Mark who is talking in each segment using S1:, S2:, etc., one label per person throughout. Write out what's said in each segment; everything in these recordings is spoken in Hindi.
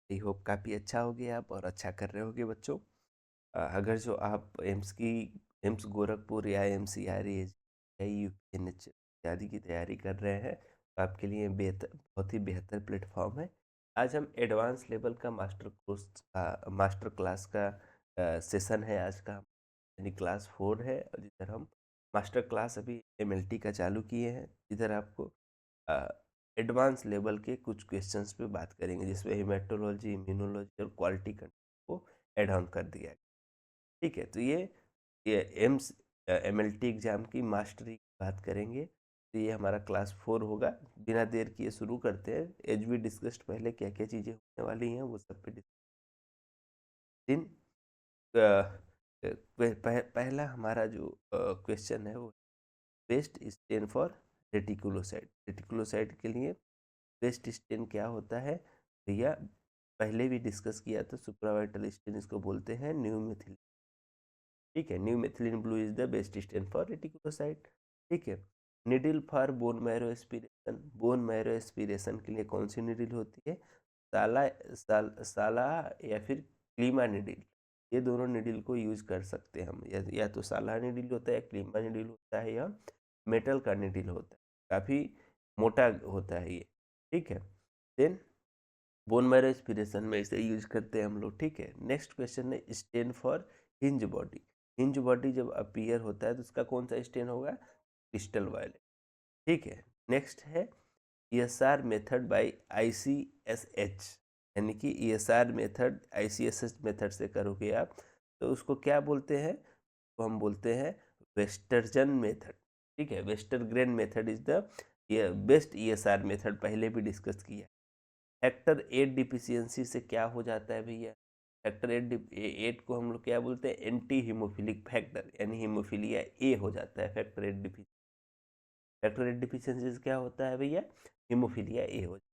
S1: आई होप काफ़ी अच्छा होगे आप और अच्छा कर रहे होगे बच्चों। अगर जो आप एम्स गोरखपुर या एमसीआरई यूपीएनएच इत्यादि की तैयारी कर रहे हैं तो आपके लिए बेहतर बहुत ही बेहतर प्लेटफॉर्म है। आज हम एडवांस लेवल का मास्टर क्लास का सेशन है आज का, यानी क्लास 4 है, और जिधर हम मास्टर क्लास अभी एमएलटी का चालू किए हैं, जिधर आपको एडवांस लेवल के कुछ क्वेश्चंस पे बात करेंगे, जिसमें हेमेटोलॉजी, इम्यूनोलॉजी और क्वालिटी कंट्रोल को एड ऑन कर दिया है। ठीक है, तो ये एम्स एमएलटी एग्ज़ाम की मास्टरी की बात करेंगे, तो ये हमारा क्लास 4 होगा। बिना देर किए शुरू करते हैं। एज वी डिस्कस्ड पहले क्या क्या चीज़ें होने वाली हैं वो सब पे दिन पहला हमारा जो क्वेश्चन है वो best stand for reticulocyte. Reticulocyte के लिए बेस्ट स्टेन क्या होता है भैया, पहले भी डिस्कस किया था। सुप्रावाइटल स्टेन इसको बोलते हैं न्यू मिथिल। ठीक है, new methylene blue is the best stand for reticulocyte. ठीक है, needle for bone marrow aspiration. Bone marrow aspiration के लिए कौन सी निडिल होती है? साला या फिर क्लीमा निडिल। ये दोनों निडिल को यूज कर सकते हैं हम। या तो साला निडिल होता है या क्लीमा निडिल होता है, या मेटल का निडिल होता है, काफ़ी मोटा होता है ये। ठीक है, देन बोन मैरो एस्पिरेशन में इसे यूज करते हैं हम लोग। ठीक है, नेक्स्ट क्वेश्चन है stain for Heinz body. Heinz body जब अपीयर होता है तो उसका कौन सा स्टेन होगा? Crystal violet. ठीक है, नेक्स्ट है ईएसआर मेथड बाय आईसीएसएच, यानी कि ईएसआर मेथड आईसीएसएच मेथड से करोगे आप तो उसको क्या बोलते हैं? तो हम बोलते हैं वेस्टर्जन मेथड। ठीक है, Westergren method is the best ESR method, पहले भी डिस्कस किया। फैक्टर 8 डिफिशियंसी से क्या हो जाता है भैया? फैक्टर 8 को हम लोग क्या बोलते हैं? एंटी हीमोफिलिक फैक्टर, यानी हीमोफिलिया ए हो जाता है फैक्टर 8 डिफिशियंसी। फैक्टर 8 डिफिशियंसी से क्या होता है भैया? हीमोफिलिया ए हो जाता है।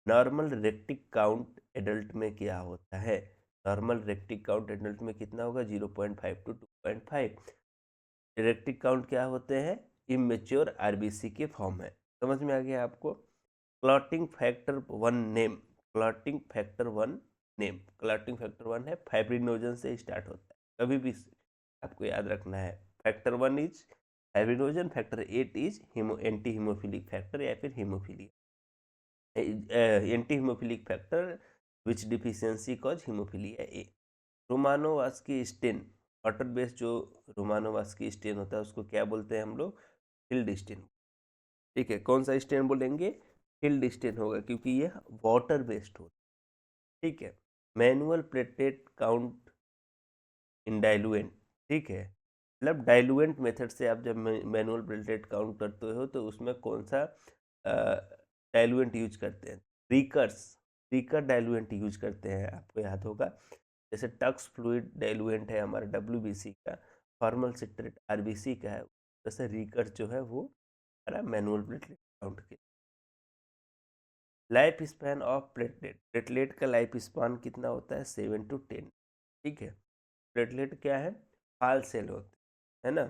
S1: नॉर्मल रेक्टिक काउंट एडल्ट में क्या होता है? नॉर्मल रेक्टिक काउंट एडल्ट में कितना होगा? 0.5 to 2.5। रेक्टिक काउंट क्या होते हैं? इमेच्योर आरबीसी के फॉर्म है। समझ में आ गया आपको? Clotting factor 1 name. Clotting factor 1 name, clotting factor 1 है, फाइब्रिनोजन से स्टार्ट होता है, कभी भी आपको याद रखना है। Factor 1 is fibrinogen, factor 8 is anti haemophilic factor या फिर haemophilia. Anti haemophilic factor which deficiency cause haemophilia A. Romanowsky stain, water based जो रोमानोवास्की स्टेन होता है उसको क्या बोलते हैं हम लोग? हिल्ड स्टेन। ठीक है, कौन सा स्टेन बोलेंगे? हिल्ड स्टेन होगा, क्योंकि यह वाटर बेस्ड होता है। ठीक है, मैनुअल प्लेटलेट काउंट इन डाइलुएंट। ठीक है, मतलब डाइलुएंट मेथड से आप जब मैनुअल प्लेटलेट काउंट करते हो तो उसमें कौन सा डाइलुएंट यूज करते हैं? रिकर्स। रिकर डाइलुएंट यूज करते हैं, आपको याद होगा। जैसे टक्स फ्लूइड डाइलुएंट है हमारा डब्ल्यूबीसी का, फॉर्मल सिट्रेट आरबीसी का है, जैसे रिकर जो है वो हमारा मैनुअल प्लेटलेट काउंट के। Life span of platelet. Platelet का लाइफ स्पैन कितना होता है? 7 to 10। ठीक है, प्लेटलेट क्या है? हाल सेल होते है ना।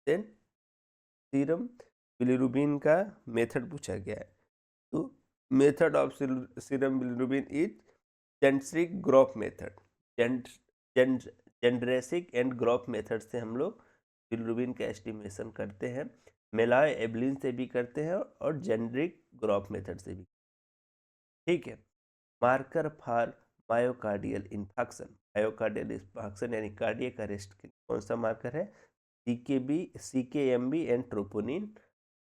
S1: देन सीरम बिलिरुबिन का मेथड पूछा गया है, तो method of serum bilirubin is Jendrassik Grof method. Jendrassik and Grof method से हम लोग बिलिरुबिन का एस्टिमेशन करते हैं। मेलाय एबलिन से भी करते हैं और जेंड्रिक ग्रोफ मेथड से भी। ठीक है, marker for myocardial infection. Myocardial infection यानी कार्डियक अरेस्ट के लिए कौन सा मार्कर है? सीकेबी, सीकेएमबी एंड ट्रोपोनिन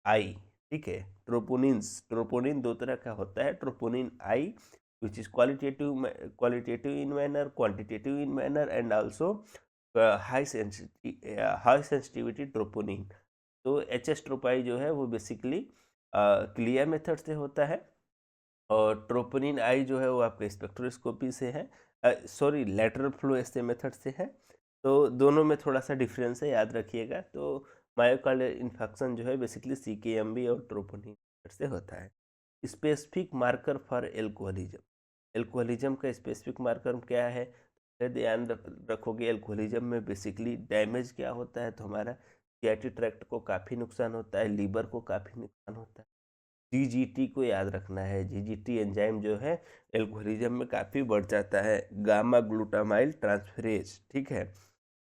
S1: आई। ठीक है, ट्रोपोनिन दो तरह का होता है। Troponin I which is qualitative in manner, quantitative in manner, and also high sensitivity troponin. तो एच एस ट्रोपाई जो है वो बेसिकली क्लियर मेथड से होता है, और ट्रोपोनिन आई जो है वो आपके स्पेक्ट्रोस्कोपी से है, सॉरी लेटरल फ्लो ऐसे मेथड से है। तो दोनों में थोड़ा सा डिफरेंस है, याद रखिएगा। तो मायोकार्डियल इन्फेक्शन जो है बेसिकली सीकेएमबी और ट्रोपोनिन मेथड से होता है। Specific marker for alcoholism. Alcoholism का स्पेसिफिक मार्कर क्या है? ध्यान रखोगे, एल्कोहलिज्म में बेसिकली डैमेज क्या होता है? तो हमारा जीआईटी ट्रैक्ट को काफ़ी नुकसान होता है, लीवर को काफ़ी नुकसान होता है। जीजीटी को याद रखना है। जीजीटी एंजाइम जो है एल्कोहलिज्म में काफ़ी बढ़ जाता है, गामा ग्लूटामाइल ट्रांसफरेज, ठीक है।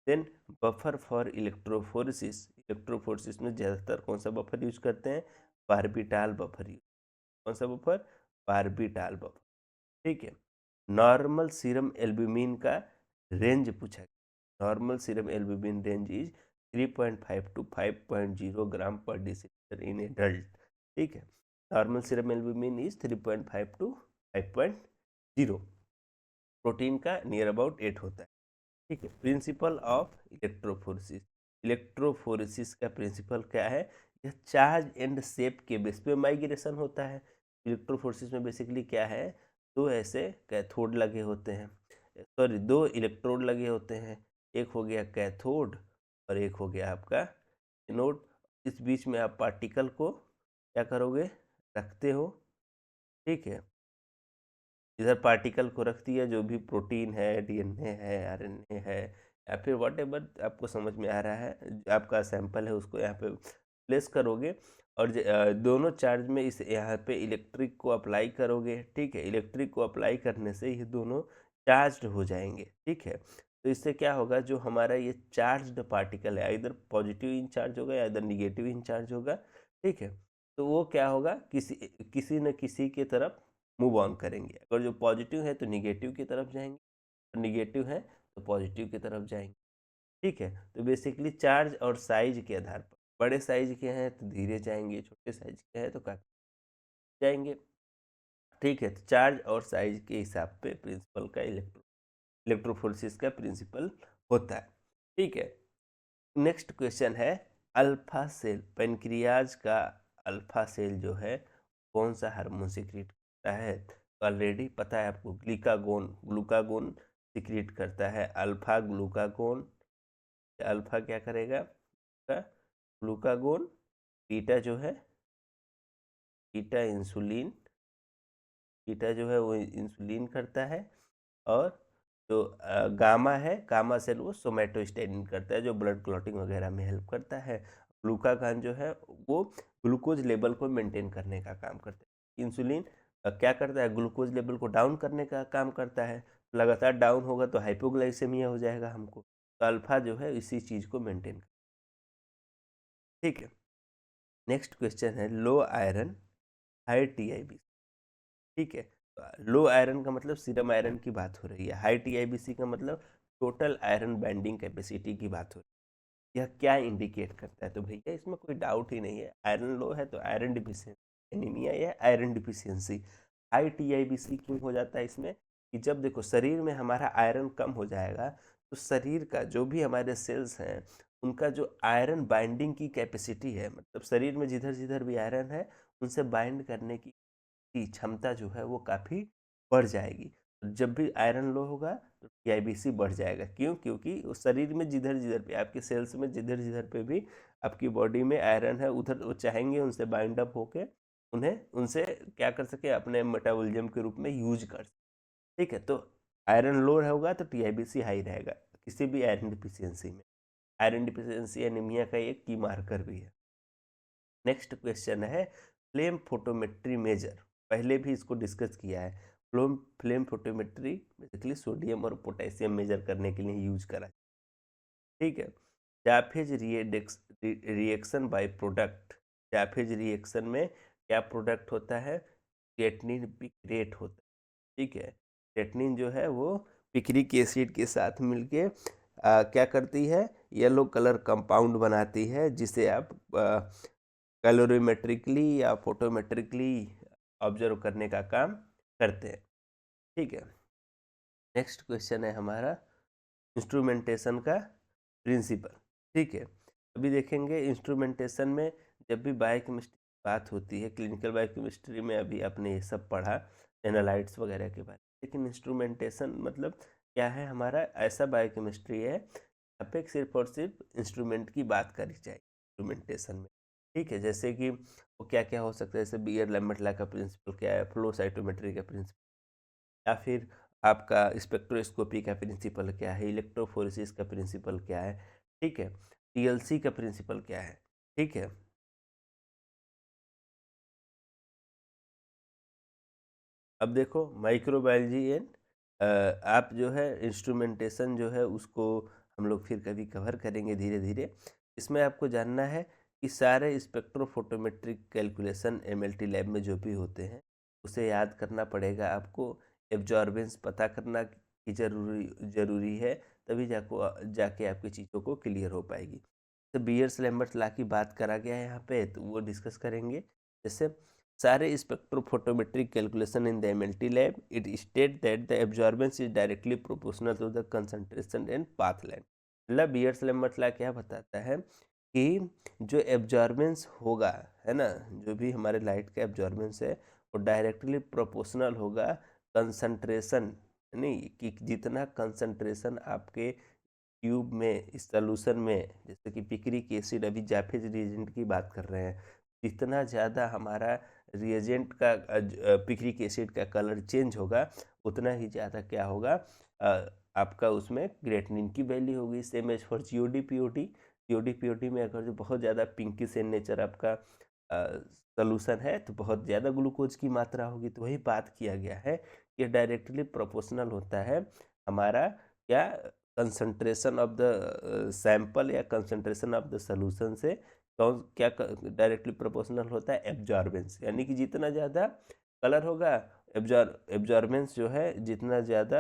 S1: Then buffer for electrophoresis, electrophoresis में ज़्यादातर कौन सा बफर यूज करते हैं? Barbital buffer use. कौन सा बफर? बारबीटाल बफर, ठीक है। नॉर्मल सीरम एल्ब्यूमिन का रेंज पूछा गया। Normal serum albumin range is 3.5 to 5.0 gram per decilitre in adult, ठीक है। Normal serum albumin is 3.5 to 5.0, protein का नियर अबाउट 8 होता है, ठीक है। प्रिंसिपल ऑफ इलेक्ट्रोफोरेसिस, इलेक्ट्रोफोरेसिस का प्रिंसिपल क्या है? यह चार्ज एंड शेप के बेस पे माइग्रेशन होता है। इलेक्ट्रोफोरेसिस में बेसिकली क्या है? दो ऐसे कैथोड लगे होते हैं, सॉरी, दो इलेक्ट्रोड लगे होते हैं। एक हो गया कैथोड और एक हो गया आपका एनोड। इस बीच में आप पार्टिकल को क्या करोगे? रखते हो, ठीक है। इधर पार्टिकल को रख दिया, जो भी प्रोटीन है, डीएनए है, आरएनए है, या फिर व्हाटएवर आपको समझ में आ रहा है, आपका सैंपल है, उसको यहाँ पे प्लेस करोगे और दोनों चार्ज में इस यहाँ पे इलेक्ट्रिक को अप्लाई करोगे, ठीक है। इलेक्ट्रिक को अप्लाई करने से ये दोनों चार्ज्ड हो जाएंगे, ठीक है। तो इससे क्या होगा? जो हमारा ये चार्ज्ड पार्टिकल है, इधर पॉजिटिव इंचार्ज होगा या इधर निगेटिव इंचार्ज होगा, ठीक है। तो वो क्या होगा? किसी किसी न किसी की तरफ मूव ऑन करेंगे। अगर जो पॉजिटिव है तो निगेटिव की तरफ जाएंगे, और निगेटिव है तो पॉजिटिव की तरफ जाएंगे, ठीक है। तो बेसिकली चार्ज और साइज के आधार पर, बड़े साइज के हैं तो धीरे जाएंगे, छोटे साइज के हैं तो काफी जाएंगे, ठीक है। तो चार्ज और साइज के हिसाब पे प्रिंसिपल का इलेक्ट्रोफोरेसिस का प्रिंसिपल होता है, ठीक है। नेक्स्ट क्वेश्चन है, अल्फा सेल, पेनक्रियाज का अल्फा सेल जो है कौन सा हार्मोन सिक्रीट करता है? तो ऑलरेडी पता है आपको, ग्लूकागोन, ग्लूकागोन सिक्रीट करता है, अल्फा ग्लूकागोन। अल्फा क्या करेगा? ग्लूकागोन। बीटा जो है, बीटा इंसुलिन, बीटा जो है वो इंसुलिन करता है। और जो गामा है, गामा सेल वो सोमेटोस्टेटिन करता है, जो ब्लड क्लॉटिंग वगैरह में हेल्प करता है। ग्लूकागॉन जो है वो ग्लूकोज लेवल को मेंटेन करने का काम करता है। इंसुलिन क्या करता है? ग्लूकोज लेवल को डाउन करने का काम करता है। लगातार डाउन होगा तो हाइपोग्लाइसेमिया हो जाएगा हमको। तो अल्फा जो है इसी चीज़ को मेंटेन, ठीक है। नेक्स्ट क्वेश्चन है, लो आयरन हाई टीआईबी, ठीक है। लो आयरन का मतलब सीरम आयरन की बात हो रही है, हाई टीआईबीसी का मतलब टोटल आयरन बाइंडिंग कैपेसिटी की बात हो रही है। यह क्या इंडिकेट करता है? तो भैया इसमें कोई डाउट ही नहीं है, आयरन लो है तो आयरन डिफिशियंसी एनीमिया या आयरन डिफिशियंसी। हाई टीआईबीसी क्यों हो जाता है इसमें? कि जब देखो शरीर में हमारा आयरन कम हो जाएगा तो शरीर का जो भी हमारे सेल्स हैं उनका जो आयरन बाइंडिंग की कैपेसिटी है, मतलब शरीर में जिधर जिधर भी आयरन है उनसे बाइंड करने की क्षमता जो है वो काफ़ी बढ़ जाएगी। तो जब भी आयरन लो होगा तो टीआईबीसी बढ़ जाएगा। क्यों? क्योंकि उस शरीर में जिधर जिधर पे, आपके सेल्स में जिधर जिधर पे भी आपकी बॉडी में आयरन है, उधर वो चाहेंगे उनसे बाइंड अप होके उन्हें उनसे क्या कर सके, अपने मेटाबॉलिज्म के रूप में यूज कर सके, ठीक है। तो आयरन लो होगा तो टीआईबीसी हाई रहेगा किसी भी आयरन डिफिशियंसी में। आयरन डिफिशियंसी एनीमिया का एक की मार्कर भी है। नेक्स्ट क्वेश्चन है, फ्लेम फोटोमेट्री मेजर, पहले भी इसको डिस्कस किया है। फ्लेम फोटोमेट्री बेसिकली सोडियम और पोटेशियम मेजर करने के लिए यूज करा, ठीक है। जाफेज रिएक्शन बाय प्रोडक्ट, जाफेज रिएक्शन में क्या प्रोडक्ट होता है? क्रिएटिनिन पिक्रेट होता है, ठीक है। क्रिएटिनिन जो है वो पिक्रिक एसिड के साथ मिलके क्या करती है? येलो कलर कंपाउंड बनाती है, जिसे आप कैलोरीमेट्रिकली या फोटोमेट्रिकली ऑब्जर्व करने का काम करते हैं, ठीक है। नेक्स्ट क्वेश्चन है हमारा, इंस्ट्रूमेंटेशन का प्रिंसिपल, ठीक है। अभी देखेंगे इंस्ट्रूमेंटेशन में, जब भी बायोकेमिस्ट्री की बात होती है, क्लिनिकल बायोकेमिस्ट्री में अभी आपने ये सब पढ़ा, एनालाइट्स वगैरह के बारे में, लेकिन इंस्ट्रूमेंटेशन मतलब क्या है? हमारा ऐसा बायोकेमिस्ट्री है यहाँ पे सिर्फ और सिर्फ इंस्ट्रूमेंट की बात करी जाए इंस्ट्रूमेंटेशन में, ठीक है। जैसे कि वो क्या क्या हो सकता है, जैसे बियर लैम्बर्ट लॉ का प्रिंसिपल क्या है, फ्लो साइटोमेट्री का प्रिंसिपल, या फिर आपका स्पेक्ट्रोस्कोपी का प्रिंसिपल क्या है, इलेक्ट्रोफोरेसिस का प्रिंसिपल क्या है, ठीक है। टीएलसी का प्रिंसिपल क्या है, ठीक है। अब देखो माइक्रोबायोलॉजी एंड आप जो है इंस्ट्रूमेंटेशन जो है उसको हम लोग फिर कभी कवर करेंगे धीरे धीरे। इसमें आपको जानना है कि सारे स्पेक्ट्रोफोटोमेट्रिक कैलकुलेशन एमएलटी लैब में जो भी होते हैं उसे याद करना पड़ेगा आपको। एब्जॉर्बेंस पता करना की जरूरी है, तभी जाके आपकी चीज़ों को क्लियर हो पाएगी। तो बियर्स लैम्बर्ट लॉ की बात करा गया है यहाँ पे, तो वो डिस्कस करेंगे। जैसे सारे spectrophotometric calculation in the MLT lab, it state that the absorbance is directly proportional to the concentration and path length. मतलब बियर्स लैम्बर्ट लॉ क्या बताता है कि जो एब्जॉर्बेंस होगा, है ना, जो भी हमारे लाइट का एब्जॉर्बेंस है वो डायरेक्टली प्रोपोर्शनल होगा कंसंट्रेशन, नहीं कि जितना कंसंट्रेशन आपके ट्यूब में, इस सॉल्यूशन में, जैसे कि पिक्रिक एसिड, अभी जाफेज रिएजेंट की बात कर रहे हैं, जितना ज़्यादा हमारा रिएजेंट का पिक्रिक एसिड का कलर चेंज होगा उतना ही ज़्यादा क्या होगा, आपका उसमें क्रिएटिनिन की वैल्यू होगी। Same as for GOD POD. GOD POD में अगर जो बहुत ज़्यादा पिंकिश इन नेचर आपका सॉल्यूशन है तो बहुत ज़्यादा ग्लूकोज की मात्रा होगी। तो वही बात किया गया है कि डायरेक्टली प्रोपोर्शनल होता है हमारा क्या, कंसंट्रेशन ऑफ द सैंपल या कंसंट्रेशन ऑफ द सॉल्यूशन से कौन क्या डायरेक्टली प्रोपोर्शनल होता है एब्जॉर्बेंस। यानी कि जितना ज़्यादा कलर होगा, एब्जॉर्बेंस जो है, जितना ज़्यादा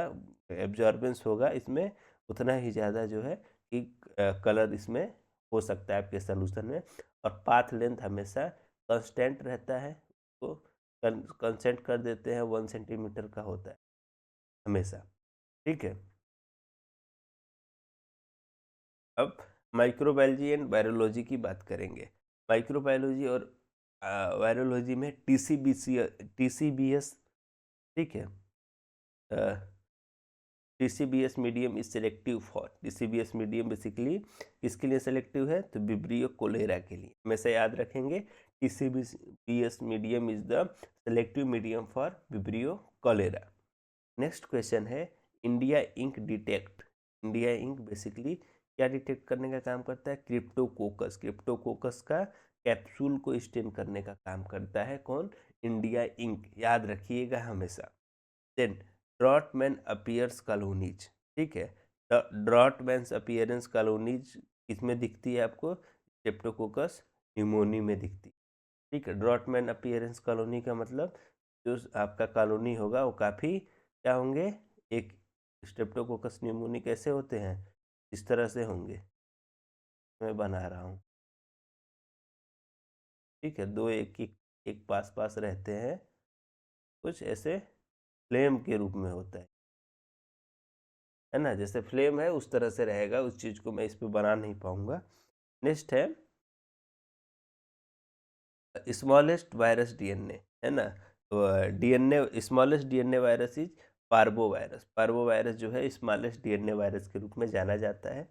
S1: एब्जॉर्बेंस होगा इसमें उतना ही ज़्यादा जो है कि कलर इसमें हो सकता है आपके सॉल्यूशन में। और पाथ लेंथ हमेशा कांस्टेंट रहता है, तो कंसेंट कर देते हैं 1 सेंटीमीटर का होता है हमेशा। ठीक है। अब माइक्रोबायोलॉजी एंड वायरोलॉजी की बात करेंगे। माइक्रोबायोलॉजी और वायरोलॉजी में टीसीबीएस, ठीक है, TCBS medium is selective for, TCBS medium basically किसके लिए सेलेक्टिव है, तो विब्रियो कोलेरा के लिए। हमेशा याद रखेंगे TCBS medium is the selective medium for Vibrio cholerae. Next question है India ink detect. India ink basically क्या डिटेक्ट करने का काम करता है, क्रिप्टोकोकस। क्रिप्टोकोकस का कैप्सूल को स्टेन करने का काम करता है कौन, इंडिया इंक, याद रखिएगा हमेशा। देन ड्रॉटमैन अपीयर्स कॉलोनीज, ठीक है, ड्रॉटमैन अपीयरेंस कॉलोनीज किसमें दिखती है आपको, स्ट्रेप्टोकोकस न्यूमोनी में दिखती है। ठीक है, ड्रॉटमैन अपीयरेंस कॉलोनी का मतलब जो आपका कॉलोनी होगा वो काफ़ी क्या होंगे, एक स्ट्रेप्टोकोकस न्यूमोनी कैसे होते हैं, इस तरह से होंगे, मैं बना रहा हूँ। ठीक है, दो एक पास पास रहते हैं, कुछ ऐसे फ्लेम के रूप में होता है ना, जैसे फ्लेम है उस तरह से रहेगा। उस चीज़ को मैं इस पे बना नहीं पाऊंगा। नेक्स्ट है स्मॉलेस्ट वायरस डीएनए, है ना, तो DNA smallest DNA virus is parvovirus. Parvovirus जो है स्मॉलेस्ट डीएनए वायरस के रूप में जाना जाता है,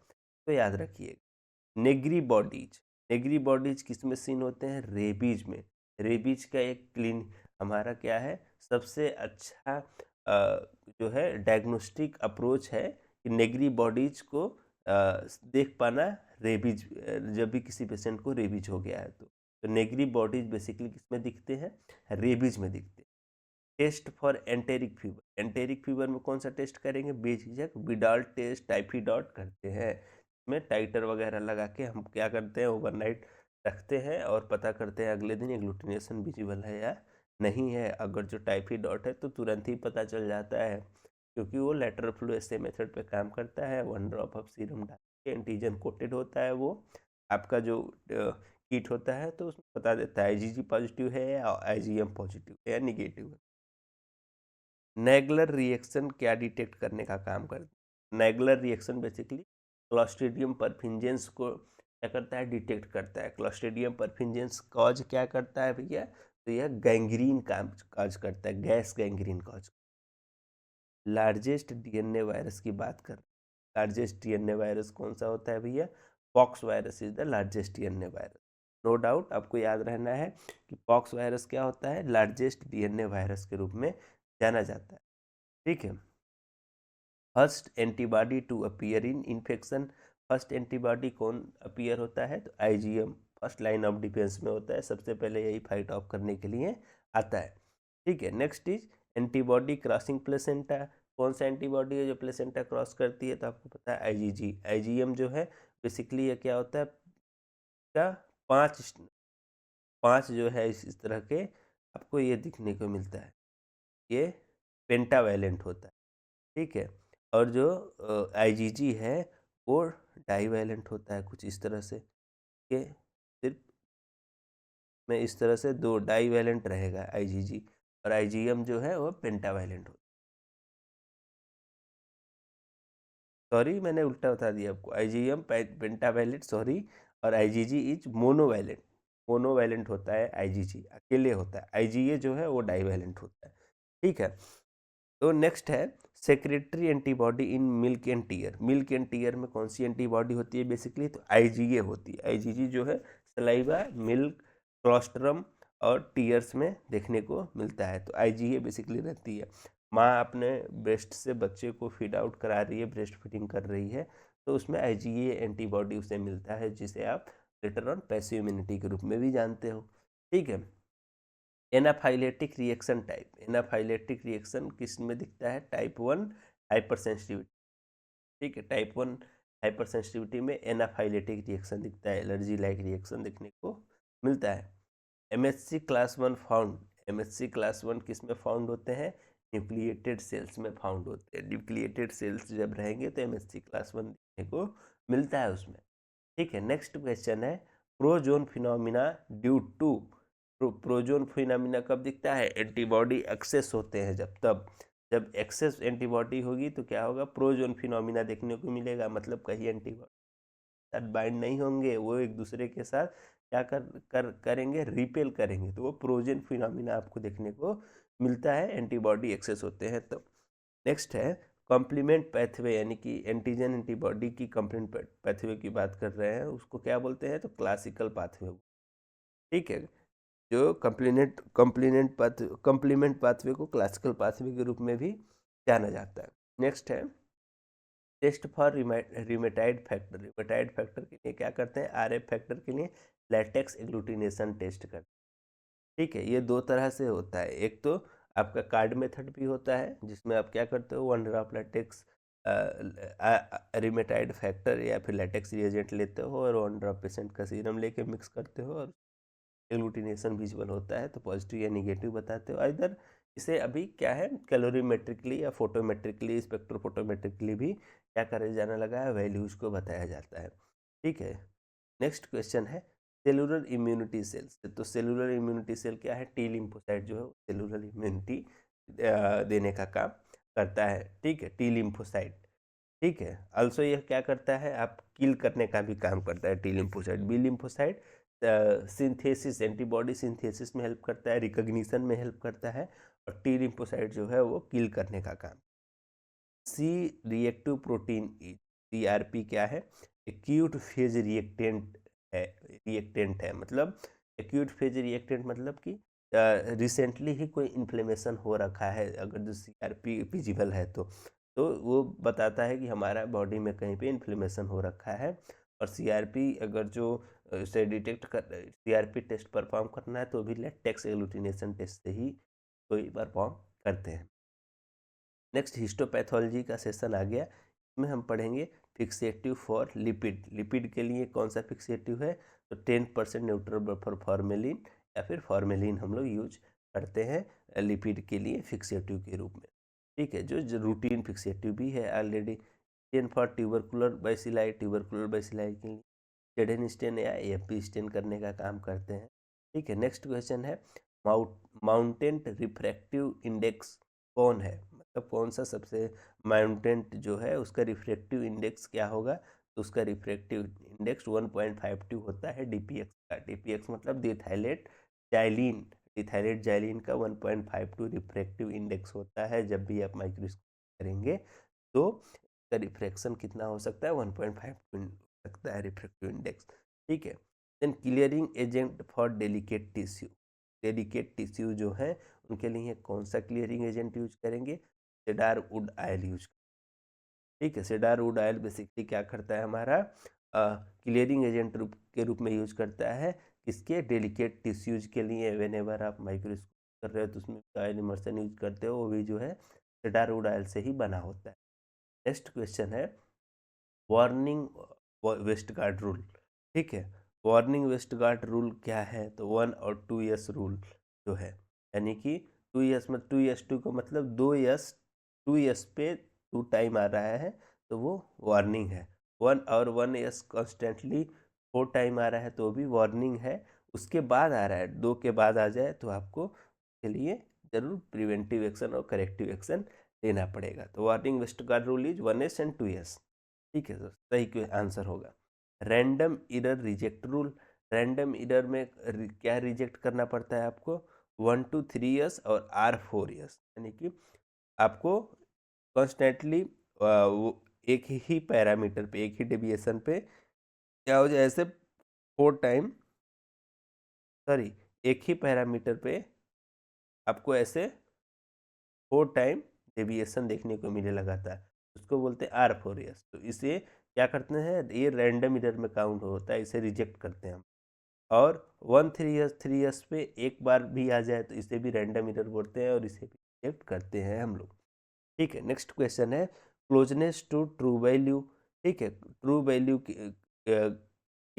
S1: तो याद रखिएगा। नेग्री बॉडीज, नेग्री बॉडीज किस में सीन होते हैं, रेबीज में। रेबीज का एक क्लीन हमारा क्या है, सबसे अच्छा जो है डायग्नोस्टिक अप्रोच है कि नेग्री बॉडीज को देख पाना, रेबीज जब भी किसी पेशेंट को रेबीज हो गया है तो नेगरी बॉडीज बेसिकली किसमें दिखते हैं, रेबीज में दिखते हैं। Test for enteric fever, enteric fever में कौन सा टेस्ट करेंगे, बेझिझक विडाल टेस्ट टाइफीडॉट करते हैं। इसमें टाइटर वगैरह लगा के हम क्या करते हैं, ओवरनाइट रखते हैं और पता करते हैं अगले दिन एग्लूटिनेशन विजिबल है या नहीं है। अगर जो टाइफीडॉट है तो तुरंत ही पता चल जाता है, क्योंकि वो लेटरल फ्लो ऐसे मेथड पे काम करता है। 1 ड्रॉप ऑफ सीरम डाल के एंटीजन कोटेड होता है वो आपका जो किट होता है, तो उसमें बता देता है आईजीजी पॉजिटिव है या आईजीएम पॉजिटिव है या निगेटिव है। नेगलर रिएक्शन क्या डिटेक्ट करने का काम करता है, नेगलर रिएक्शन बेसिकली क्लॉस्ट्रीडियम परफिंजेंस को क्या करता है, डिटेक्ट करता है। क्लॉस्ट्रीडियम परफिंजेंस कॉज क्या करता है भैया, तो यह गैंग्रीन काम कॉज करता है, gas gangrene cause. Largest DNA virus की बात कर, लार्जेस्ट डीएनए वायरस कौन सा होता है भैया, pox virus is the largest DNA virus. No doubt आपको याद रहना है कि पॉक्स वायरस क्या होता है, लार्जेस्ट डीएनए वायरस के रूप में जाना जाता है। ठीक है, first antibody to appear in infection, first antibody कौन अपीयर होता है, तो IgM first line of defence में होता है, सबसे पहले यही फाइट ऑफ करने के लिए आता है। ठीक है, next is antibody crossing placenta, कौन सा एंटीबॉडी है जो प्लेसेंटा क्रॉस करती है? तो आपको पता है आईजीजी। आईजीएम जो है बेसिकली ये क्या होता है, क्या पांच पांच जो है इस तरह के आपको ये दिखने को मिलता है, ये पेंटावैलेंट होता है, ठीक है। और जो आईजीजी है वो डाईवैलेंट होता है, कुछ इस तरह से, कि सिर्फ में इस तरह से दो डाईवैलेंट रहेगा आईजीजी, और आईजीएम जो है वो पेंटावैलेंट होता है। सॉरी मैंने उल्टा बता दिया आपको, आईजीएम पेंटावैलेंट सॉरी, और आईजीजी इज मोनोवैलेंट। मोनोवैलेंट होता है आईजीजी, अकेले होता है। आईजीए जो है वो डाईवैलेंट होता है, ठीक है। तो नेक्स्ट है secretory antibody in milk and tear. Milk and tear में कौन सी एंटीबॉडी होती है बेसिकली? तो आईजीए होती है। आईजीजी जो है सलाइवा, मिल्क, क्लोस्ट्रम और टीयर्स में देखने को मिलता है। तो आईजीए बेसिकली रहती है। माँ अपने ब्रेस्ट से बच्चे को फीड आउट करा रही है, ब्रेस्ट फीडिंग कर रही है, तो उसमें आईजीए एंटीबॉडी उसे मिलता है, जिसे आप लेटर ऑन पैसिव इम्यूनिटी के रूप में भी जानते हो, ठीक है। Anaphylactic reaction type, anaphylactic reaction किस में दिखता है? टाइप 1 हाइपर सेंसिटिविटी, ठीक है। टाइप 1 हाइपर सेंसिटिविटी में एनाफाइलेटिक रिएक्शन दिखता है, एलर्जी लाइक रिएक्शन देखने को मिलता है। MSc class 1 found, MSc class 1 किस में फाउंड होते हैं? न्यूक्लिएटेड सेल्स में फाउंड होते हैं। न्यूक्लिएटेड सेल्स जब रहेंगे तो एमएससी क्लास 1 देखने को मिलता है उसमें, ठीक है। नेक्स्ट क्वेश्चन है Prozone phenomena due to. Prozone phenomena कब दिखता है? एंटीबॉडी एक्सेस होते हैं जब, तब जब एक्सेस एंटीबॉडी होगी तो क्या होगा? प्रोजोन फिनोमिना देखने को मिलेगा। मतलब कहीं एंटीबॉडी साथ बाइंड नहीं होंगे, वो एक दूसरे के साथ क्या करेंगे? रिपेल करेंगे, तो वो प्रोजन फिनोमिना आपको देखने को मिलता है, एंटीबॉडी एक्सेस होते हैं तब। नेक्स्ट है कॉम्प्लीमेंट पैथवे, यानी कि एंटीजन एंटीबॉडी की कॉम्प्लीमेंट पैथवे की बात कर रहे हैं, उसको क्या बोलते हैं? तो क्लासिकल पाथवे, ठीक है। जो कॉम्प्लीमेंट पाथवे को क्लासिकल पाथवे के रूप में भी जाना जाता है। नेक्स्ट है test for rheumatoid factor. Rheumatoid factor के लिए क्या करते हैं? आरएफ फैक्टर के लिए लैटेक्स एग्लूटिनेशन टेस्ट करते हैं, ठीक है। ये दो तरह से होता है, एक तो आपका कार्ड मेथड भी होता है, जिसमें आप क्या करते हो? 1 ड्रॉप लैटेक्स रिमेटाइड फैक्टर या फिर लैटेक्स रिएजेंट लेते हो और 1 ड्रॉप पेशेंट का सीरम लेके मिक्स करते हो और एग्लूटिनेशन विजुअल होता है, तो पॉजिटिव या निगेटिव बताते हो। इधर इसे अभी क्या है, कैलोरीमेट्रिकली या फोटोमेट्रिकली, स्पेक्ट्रोफोटोमेट्रिकली भी क्या करा जाने लगा है? वैल्यूज को बताया जाता है, ठीक है। नेक्स्ट क्वेश्चन है सेलुलर इम्यूनिटी सेल्स। तो सेलुलर इम्यूनिटी सेल क्या है? टी लिम्फोसाइट जो है सेलुलर इम्यूनिटी देने का काम करता है, ठीक है। टी लिम्फोसाइट, ठीक है। अल्सो यह क्या करता है? आप किल करने का भी काम करता है T lymphocyte. B lymphocyte synthesis, antibody synthesis में हेल्प करता है, रिकॉग्निशन में हेल्प करता है, और टी लिम्फोसाइट जो है वो किल करने का काम। सी रिएक्टिव प्रोटीन ई, सीआरपी क्या है? एक्यूट फेज रिएक्टेंट है। रिएक्टेंट है मतलब एक्यूट फेज रिएक्टेंट मतलब कि रिसेंटली ही कोई इन्फ्लेमेशन हो रखा है, अगर जो सीआरपी विजिबल है तो वो बताता है कि हमारा बॉडी में कहीं पे इन्फ्लेमेशन हो रखा है। और सीआरपी अगर जो उसे डिटेक्ट कर, सीआरपी टेस्ट परफॉर्म करना है तो भी लैटेक्स एग्लूटिनेशन टेस्ट से ही कोई परफॉर्म करते हैं। नेक्स्ट हिस्टोपैथोलॉजी का सेशन आ गया, इसमें हम पढ़ेंगे फिक्सेटिव फॉर लिपिड। लिपिड के लिए कौन सा फिक्सेटिव है? तो 10% न्यूट्रल बफर फॉर्मेलिन या फिर फॉर्मेलिन हम लोग यूज करते हैं लिपिड के लिए फिक्सेटिव के रूप में, ठीक है। जो रूटीन फिक्सेटिव भी है already. 10 for tubercular bacilli, tubercular bacilli के लिए जेडन स्टेन या एएफपी स्टेन करने का काम करते हैं, ठीक है। नेक्स्ट क्वेश्चन है माउंटेन रिफ्रैक्टिव इंडेक्स कौन है? मतलब कौन सा सबसे माउंटेन जो है उसका रिफ्रैक्टिव इंडेक्स क्या होगा? तो उसका रिफ्रैक्टिव इंडेक्स 1.52 होता है डीपीएक्स का। डीपीएक्स मतलब डिथाइलेट जाइलिन, डिथाइलेट जाइलिन का 1.52 रिफ्रैक्टिव इंडेक्स होता है। जब भी आप माइक्रोस्कोप करेंगे तो उसका रिफ्रैक्शन कितना हो सकता है? 1.52 सकता है रिफ्रैक्टिव इंडेक्स, ठीक है। Then clearing agent for delicate tissue. Delicate tissue जो है उनके लिए कौन सा क्लियरिंग एजेंट यूज करेंगे? सेडार वुड आयल यूज, ठीक है। सेडार वुड आयल बेसिकली क्या करता है? हमारा क्लियरिंग एजेंट के रूप में यूज करता है किसके? डेलिकेट टिश्यूज के लिए। वेन एवर आप माइक्रोस्कोप कर रहे हो तो उसमें ऑयल इमर्शन यूज करते हो, वो भी जो है सीडार ऑयल से ही बना होता है। नेक्स्ट क्वेश्चन है वार्निंग वेस्ट गार्ड रूल। ठीक है, वार्निंग वेस्ट गार्ड रूल क्या है? तो 1 और 2 यस रूल जो है, यानी कि 2 यस मतलब 2 यस 2 का मतलब 2 यस, 2 यस पे 2 टाइम आ रहा है तो वो वार्निंग है। 1 और 1 यस कॉन्स्टेंटली 4 टाइम आ रहा है तो भी वार्निंग है। उसके बाद आ रहा है 2 के बाद आ जाए तो आपको के लिए जरूर प्रिवेंटिव एक्शन और करेक्टिव एक्शन लेना पड़ेगा। तो warning Westgard rule is 1 yes and 2 yes. ठीक है, तो सही आंसर होगा। Random error reject rule. Random error में क्या रिजेक्ट करना पड़ता है आपको? 1 to 3 यस और R4 यस, यानी कि आपको कॉन्स्टेंटली एक ही पैरामीटर पे, एक ही डेविएशन पे क्या हो जाए, ऐसे 4 टाइम, सॉरी, एक ही पैरामीटर पे आपको ऐसे 4 टाइम डेविएशन देखने को मिले लगातार, उसको बोलते हैं R4 यस। तो इसे क्या करते हैं, ये रैंडम इरर में काउंट होता है, इसे रिजेक्ट करते हैं हम। और 1 3 यस पे एक बार भी आ जाए तो इसे भी रैंडम इरर बोलते हैं और इसे भी रिजेक्ट करते हैं हम लोग। ठीक है, नेक्स्ट क्वेश्चन है क्लोजनेस टू ट्रू वैल्यू। ठीक है, ट्रू वैल्यू के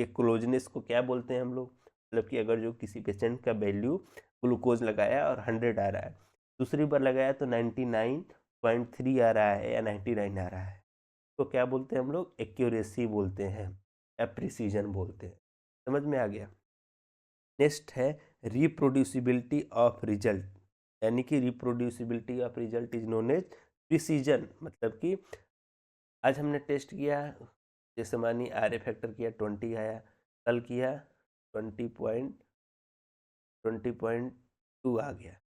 S1: क्लोजनेस को क्या बोलते हैं हम लोग? मतलब कि अगर जो किसी पेशेंट का वैल्यू ग्लूकोज लगाया और 100 आ रहा है, दूसरी बार लगाया तो 99.3 आ रहा है या 99 आ रहा है, तो क्या बोलते हैं हम लोग? एक्यूरेसी बोलते हैं या प्रिसीजन बोलते हैं। समझ में आ गया? नेक्स्ट है रिप्रोड्यूसिबिलिटी ऑफ रिजल्ट, यानी कि reproducibility of result is known as precision. मतलब कि आज हमने टेस्ट किया, जैसे मानिए आर ए फैक्टर किया 20 आया, कल किया 20.2 आ गया।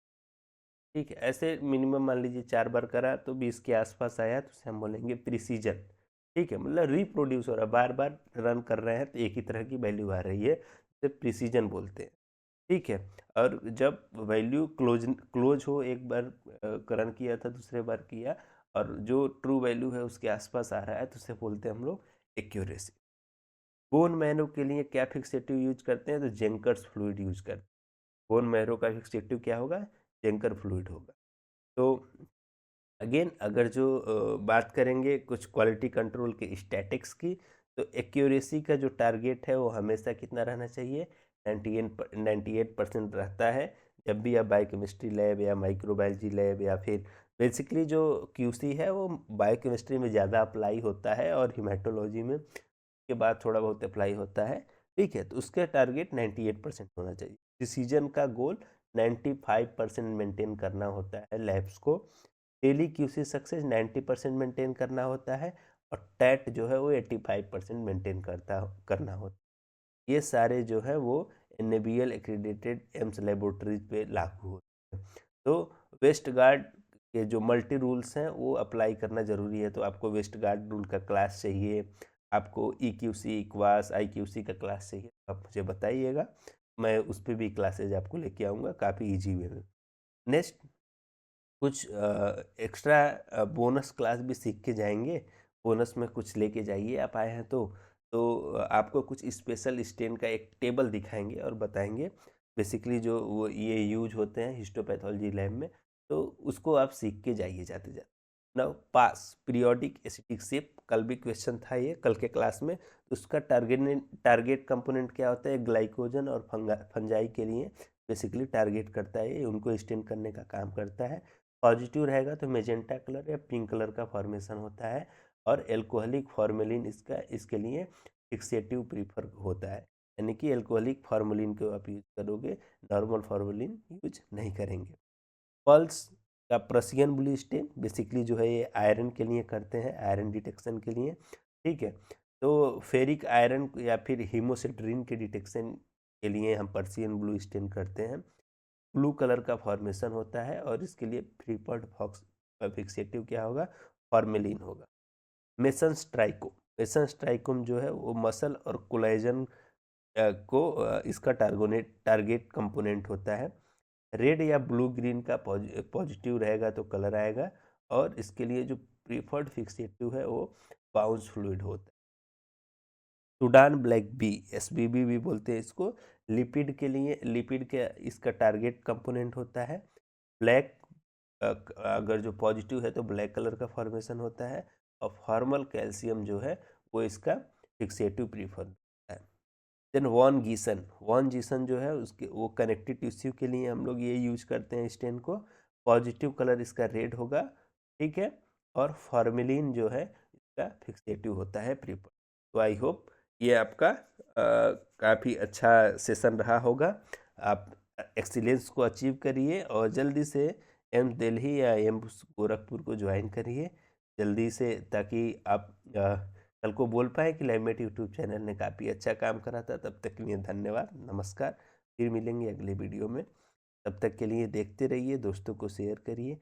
S1: ठीक है, ऐसे मिनिमम मान लीजिए 4 बार करा तो 20 के आसपास आया तो उसे हम बोलेंगे प्रिसीजन। ठीक है, मतलब रिप्रोड्यूस हो रहा है, बार बार रन कर रहे हैं तो एक ही तरह की वैल्यू आ रही है, इसे प्रिसीजन बोलते हैं। ठीक है, और जब वैल्यू क्लोज हो, एक बार रन किया था, दूसरे बार किया और जो ट्रू वैल्यू है उसके आसपास आ रहा है तो उसे बोलते हैं हम लोग एक्यूरेसी। बोन मैरो के लिए क्या फिक्सेटिव यूज करते हैं? तो जेंकर्स फ्लूइड यूज करते हैं। बोन मैरो का फिक्सेटिव क्या होगा? जेंकर फ्लूइड होगा। तो अगेन अगर जो बात करेंगे कुछ क्वालिटी कंट्रोल के स्टैटिक्स की, तो एक्यूरेसी का जो टारगेट है वो हमेशा कितना रहना चाहिए? 98% रहता है। जब भी आप बायोकेमिस्ट्री लैब या माइक्रोबायोलॉजी लैब या फिर बेसिकली जो क्यूसी है वो बायोकेमिस्ट्री में ज़्यादा अप्लाई होता है और हिमेटोलॉजी में के बाद थोड़ा बहुत अप्लाई होता है। ठीक है, तो उसका टारगेट 98% होना चाहिए। डिसीजन का गोल 95% मेंटेन करना होता है लैब्स को। डेली क्यूसी सक्सेस 90% मेंटेन करना होता है और टैट जो है वो 85% मेंटेन करना होता है। ये सारे जो है वो NABL एक्रेडिटेड एम्स लेबोरेटरीज पे लागू होते हैं। तो वेस्ट गार्ड के जो मल्टी रूल्स हैं वो अप्लाई करना ज़रूरी है। तो आपको वेस्ट गार्ड रूल का क्लास चाहिए, आपको EQC इक्वास IQC का क्लास चाहिए, आप मुझे बताइएगा, मैं उस पर भी क्लासेज आपको लेके आऊँगा काफ़ी ईजी वे में। नेक्स्ट कुछ एक्स्ट्रा बोनस क्लास भी सीख के जाएंगे, बोनस में कुछ लेके जाइए आप आए हैं तो आपको कुछ स्पेशल स्टेन का एक टेबल दिखाएंगे और बताएंगे बेसिकली जो वो ये यूज होते हैं हिस्टोपैथोलॉजी लैब में, तो उसको आप सीख के जाइए जाते जाते। नाउ पास पीरियोडिक एसिटिक शिफ्ट, कल भी क्वेश्चन था ये कल के क्लास में। उसका टारगेट कंपोनेंट क्या होता है? ग्लाइकोजन और फंजाई के लिए बेसिकली टारगेट करता है, ये उनको स्टेन करने का काम करता है। पॉजिटिव रहेगा तो मेजेंटा कलर या पिंक कलर का फॉर्मेशन होता है और एल्कोहलिक फॉर्मेलिन इसके लिए फिक्सेटिव प्रीफर होता है, यानी कि एल्कोहलिक फॉर्मेलिन को आप यूज करोगे, नॉर्मल फॉर्मेलिन यूज नहीं करेंगे। पल्स का प्रसियन ब्लू स्टेन बेसिकली जो है ये आयरन के लिए करते हैं, आयरन डिटेक्शन के लिए। ठीक है, तो फेरिक आयरन या फिर हीमोसिट्रीन के डिटेक्शन के लिए हम पर्सियन ब्लू स्टेन करते हैं। ब्लू कलर का फॉर्मेशन होता है और इसके लिए प्रीफर्ड फॉक्स फिक्सेटिव क्या होगा? फॉर्मेलिन होगा। मेसन स्ट्राइकोम जो है वो मसल और कोलेजन को इसका टारगेट कंपोनेंट होता है। रेड या ब्लू ग्रीन का पॉजिटिव रहेगा तो कलर आएगा और इसके लिए जो प्रीफर्ड फिक्सेटिव है वो बाउंस फ्लूइड होता है। सूडान ब्लैक बी, SBB भी बोलते हैं इसको, लिपिड के लिए, लिपिड के इसका टारगेट कंपोनेंट होता है ब्लैक, अगर जो पॉजिटिव है तो ब्लैक कलर का फॉर्मेशन होता है, और फॉर्मल कैल्शियम जो है वो इसका फिक्सेटिव प्रीफर है। देन वॉन गीसन जो है उसके वो कनेक्टिव टिश्यू के लिए हम लोग ये यूज करते हैं स्टेन को। पॉजिटिव कलर इसका रेड होगा, ठीक है, और फॉर्मेलिन जो है इसका फिक्सेटिव होता है प्रीफर। तो आई होप ये आपका काफ़ी अच्छा सेशन रहा होगा। आप एक्सीलेंस को अचीव करिए और जल्दी से एम्स दिल्ली या एम्स गोरखपुर को ज्वाइन करिए जल्दी से, ताकि आप कल को बोल पाए कि लाइवमेट यूट्यूब चैनल ने काफ़ी अच्छा काम करा था। तब तक के लिए धन्यवाद, नमस्कार। फिर मिलेंगे अगले वीडियो में। तब तक के लिए देखते रहिए, दोस्तों को शेयर करिए।